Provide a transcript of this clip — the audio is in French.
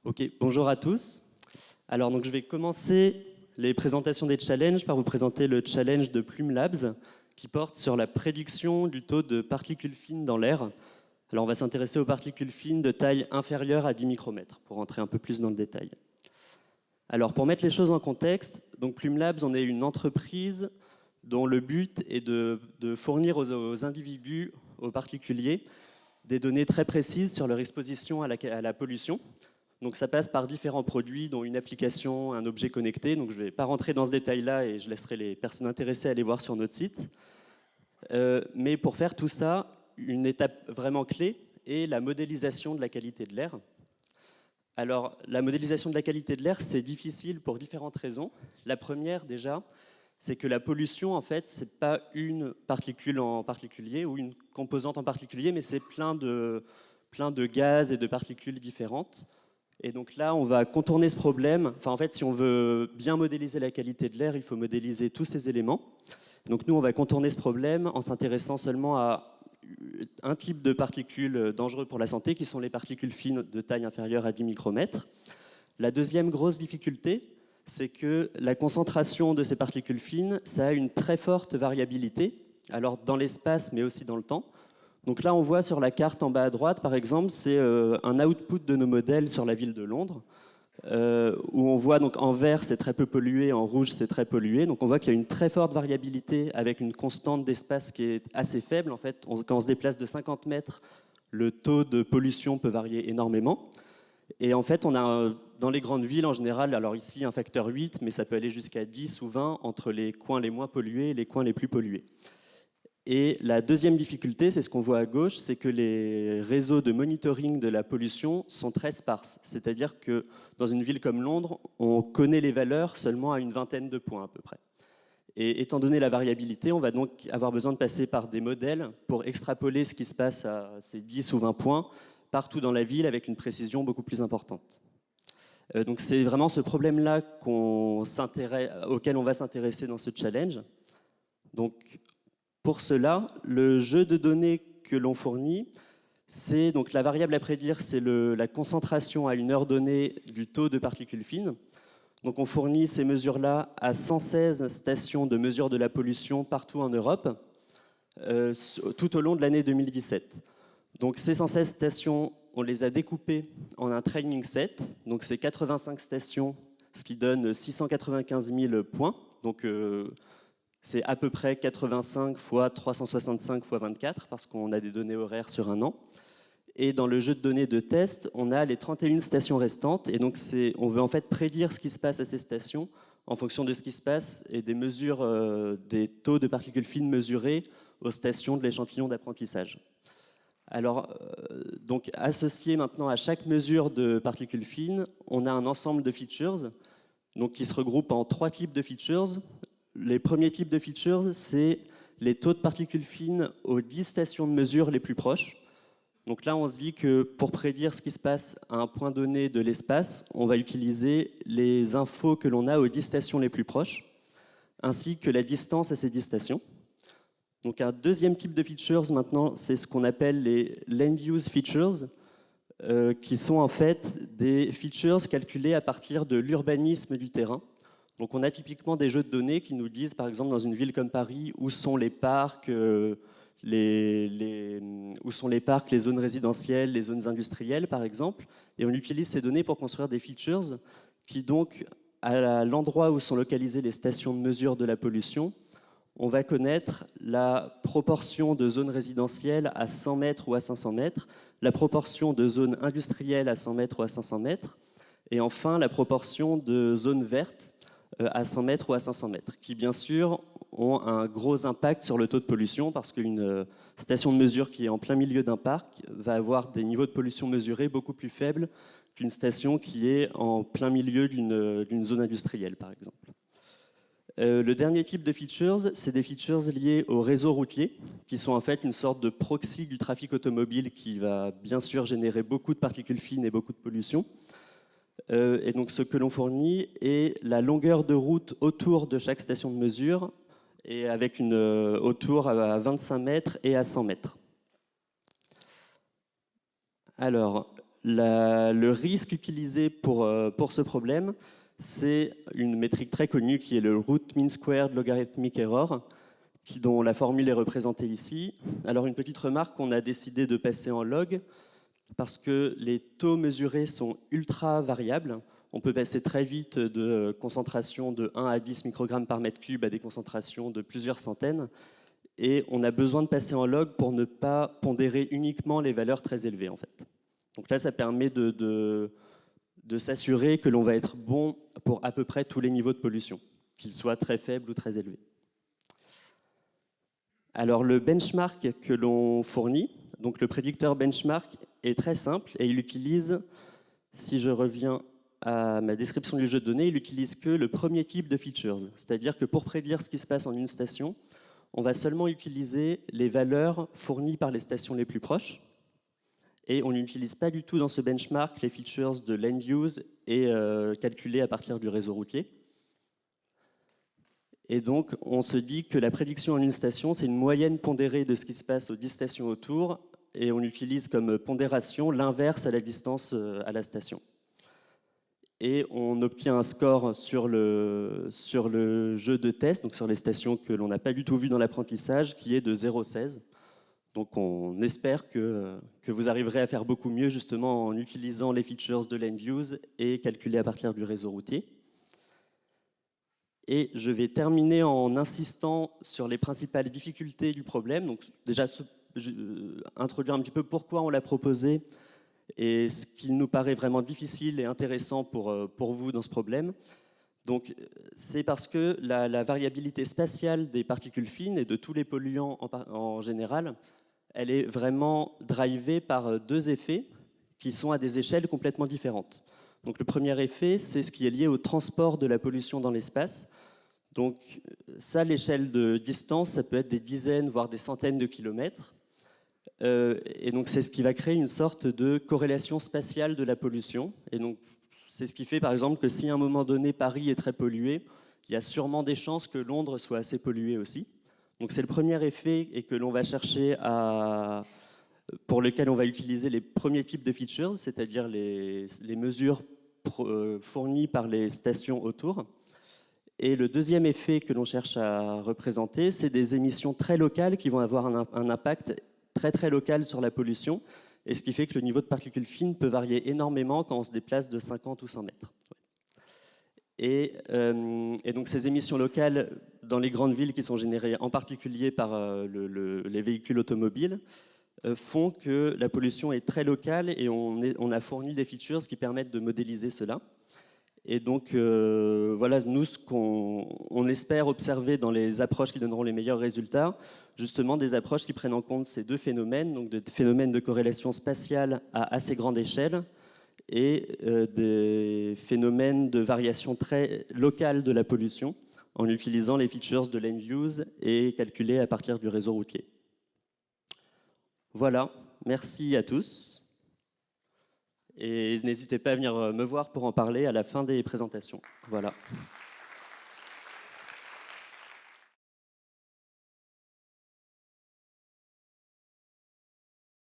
Ok, bonjour à tous. Alors donc je vais commencer les présentations des challenges par vous présenter le challenge de Plume Labs qui porte sur la prédiction du taux de particules fines dans l'air. Alors on va s'intéresser aux particules fines de taille inférieure à 10 micromètres pour rentrer un peu plus dans le détail. Alors pour mettre les choses en contexte, donc Plume Labs, on est une entreprise dont le but est de fournir aux individus, aux particuliers, des données très précises sur leur exposition à la pollution. Donc ça passe par différents produits, dont une application, un objet connecté. Donc je ne vais pas rentrer dans ce détail-là et je laisserai les personnes intéressées aller voir sur notre site. Mais pour faire tout ça, une étape vraiment clé est la modélisation de la qualité de l'air. Alors la modélisation de la qualité de l'air, c'est difficile pour différentes raisons. La première déjà, c'est que la pollution, en fait, ce n'est pas une particule en particulier ou une composante en particulier, mais c'est plein de gaz et de particules différentes. Et donc là, on va contourner ce problème. Enfin, en fait, si on veut bien modéliser la qualité de l'air, il faut modéliser tous ces éléments. Donc nous, on va contourner ce problème en s'intéressant seulement à un type de particules dangereux pour la santé, qui sont les particules fines de taille inférieure à 10 micromètres. La deuxième grosse difficulté, c'est que la concentration de ces particules fines, ça a une très forte variabilité, alors dans l'espace, mais aussi dans le temps. Donc là, on voit sur la carte en bas à droite, par exemple, c'est un output de nos modèles sur la ville de Londres, où on voit donc en vert, c'est très peu pollué, en rouge, c'est très pollué. Donc on voit qu'il y a une très forte variabilité avec une constante d'espace qui est assez faible. En fait, quand on se déplace de 50 mètres, le taux de pollution peut varier énormément. Et en fait, on a dans les grandes villes en général, alors ici un facteur 8, mais ça peut aller jusqu'à 10 ou 20 entre les coins les moins pollués et les coins les plus pollués. Et la deuxième difficulté, c'est ce qu'on voit à gauche, c'est que les réseaux de monitoring de la pollution sont très sparses. C'est-à-dire que dans une ville comme Londres, on connaît les valeurs seulement à une vingtaine de points à peu près. Et étant donné la variabilité, on va donc avoir besoin de passer par des modèles pour extrapoler ce qui se passe à ces 10 ou 20 points partout dans la ville avec une précision beaucoup plus importante. Donc c'est vraiment ce problème-là auquel on va s'intéresser dans ce challenge. Donc pour cela, le jeu de données que l'on fournit, c'est donc la variable à prédire, c'est la concentration à une heure donnée du taux de particules fines. Donc on fournit ces mesures-là à 116 stations de mesure de la pollution partout en Europe, tout au long de l'année 2017. Donc ces 116 stations, on les a découpées en un training set. Donc c'est 85 stations, ce qui donne 695 000 points. Donc c'est à peu près 85 fois 365 fois 24 parce qu'on a des données horaires sur un an. Et dans le jeu de données de test, on a les 31 stations restantes. Et donc on veut en fait prédire ce qui se passe à ces stations en fonction de ce qui se passe et des mesures, des taux de particules fines mesurés aux stations de l'échantillon d'apprentissage. Alors, donc associé maintenant à chaque mesure de particules fines, on a un ensemble de features donc, qui se regroupent en 3 types de features. Les premiers types de features, c'est les taux de particules fines aux 10 stations de mesure les plus proches. Donc là, on se dit que pour prédire ce qui se passe à un point donné de l'espace, on va utiliser les infos que l'on a aux 10 stations les plus proches, ainsi que la distance à ces 10 stations. Donc un deuxième type de features maintenant, c'est ce qu'on appelle les land use features, qui sont en fait des features calculées à partir de l'urbanisme du terrain. Donc on a typiquement des jeux de données qui nous disent, par exemple, dans une ville comme Paris, où sont les parcs, où sont les parcs, les zones résidentielles, les zones industrielles, par exemple. Et on utilise ces données pour construire des features qui, donc, à l'endroit où sont localisées les stations de mesure de la pollution, on va connaître la proportion de zones résidentielles à 100 mètres ou à 500 mètres, la proportion de zones industrielles à 100 mètres ou à 500 mètres, et enfin la proportion de zones vertes à 100 mètres ou à 500 mètres, qui bien sûr ont un gros impact sur le taux de pollution, parce qu'une station de mesure qui est en plein milieu d'un parc va avoir des niveaux de pollution mesurés beaucoup plus faibles qu'une station qui est en plein milieu d'une zone industrielle, par exemple. Le dernier type de features, c'est des features liées au réseau routier, qui sont en fait une sorte de proxy du trafic automobile qui va bien sûr générer beaucoup de particules fines et beaucoup de pollution. Et donc ce que l'on fournit est la longueur de route autour de chaque station de mesure, et avec une autour à 25 mètres et à 100 mètres. Alors, le risque utilisé pour ce problème, c'est une métrique très connue qui est le root mean squared logarithmic error, dont la formule est représentée ici. Alors une petite remarque, on a décidé de passer en log parce que les taux mesurés sont ultra variables. On peut passer très vite de concentrations de 1 à 10 microgrammes par mètre cube à des concentrations de plusieurs centaines. Et on a besoin de passer en log pour ne pas pondérer uniquement les valeurs très élevées, en fait. Donc là, ça permet de s'assurer que l'on va être bon pour à peu près tous les niveaux de pollution, qu'ils soient très faibles ou très élevés. Alors le benchmark que l'on fournit, donc le prédicteur benchmark, est très simple et il utilise, si je reviens à ma description du jeu de données, il utilise que le premier type de features. C'est-à-dire que pour prédire ce qui se passe en une station, on va seulement utiliser les valeurs fournies par les stations les plus proches. Et on n'utilise pas du tout dans ce benchmark les features de l'end use et calculées à partir du réseau routier. Et donc, on se dit que la prédiction en une station, c'est une moyenne pondérée de ce qui se passe aux 10 stations autour, et on utilise comme pondération l'inverse à la distance à la station. Et on obtient un score sur le jeu de test, donc sur les stations que l'on n'a pas du tout vues dans l'apprentissage, qui est de 0,16. Donc on espère que vous arriverez à faire beaucoup mieux justement en utilisant les features de l'end use et calculées à partir du réseau routier. Et je vais terminer en insistant sur les principales difficultés du problème. Donc déjà, introduire un petit peu pourquoi on l'a proposé et ce qui nous paraît vraiment difficile et intéressant pour vous dans ce problème. Donc c'est parce que la variabilité spatiale des particules fines et de tous les polluants en général, elle est vraiment drivée par deux effets qui sont à des échelles complètement différentes. Donc le premier effet, c'est ce qui est lié au transport de la pollution dans l'espace. Donc ça, l'échelle de distance, ça peut être des dizaines, voire des centaines de kilomètres. Et donc c'est ce qui va créer une sorte de corrélation spatiale de la pollution. Et donc c'est ce qui fait par exemple que si à un moment donné Paris est très pollué, il y a sûrement des chances que Londres soit assez pollué aussi. Donc c'est le premier effet et que l'on va chercher pour lequel on va utiliser les premiers types de features, c'est-à-dire les mesures fournies par les stations autour. Et le deuxième effet que l'on cherche à représenter, c'est des émissions très locales qui vont avoir un impact très très local sur la pollution, et ce qui fait que le niveau de particules fines peut varier énormément quand on se déplace de 50 ou 100 mètres. Et donc ces émissions locales dans les grandes villes qui sont générées en particulier par les véhicules automobiles font que la pollution est très locale et on a fourni des features qui permettent de modéliser cela. Et donc, voilà, nous, ce qu'on espère observer dans les approches qui donneront les meilleurs résultats, justement des approches qui prennent en compte ces deux phénomènes, donc des phénomènes de corrélation spatiale à assez grande échelle et des phénomènes de variation très locale de la pollution en utilisant les features de l'end use et calculées à partir du réseau routier. Voilà, merci à tous. Et n'hésitez pas à venir me voir pour en parler à la fin des présentations. Voilà.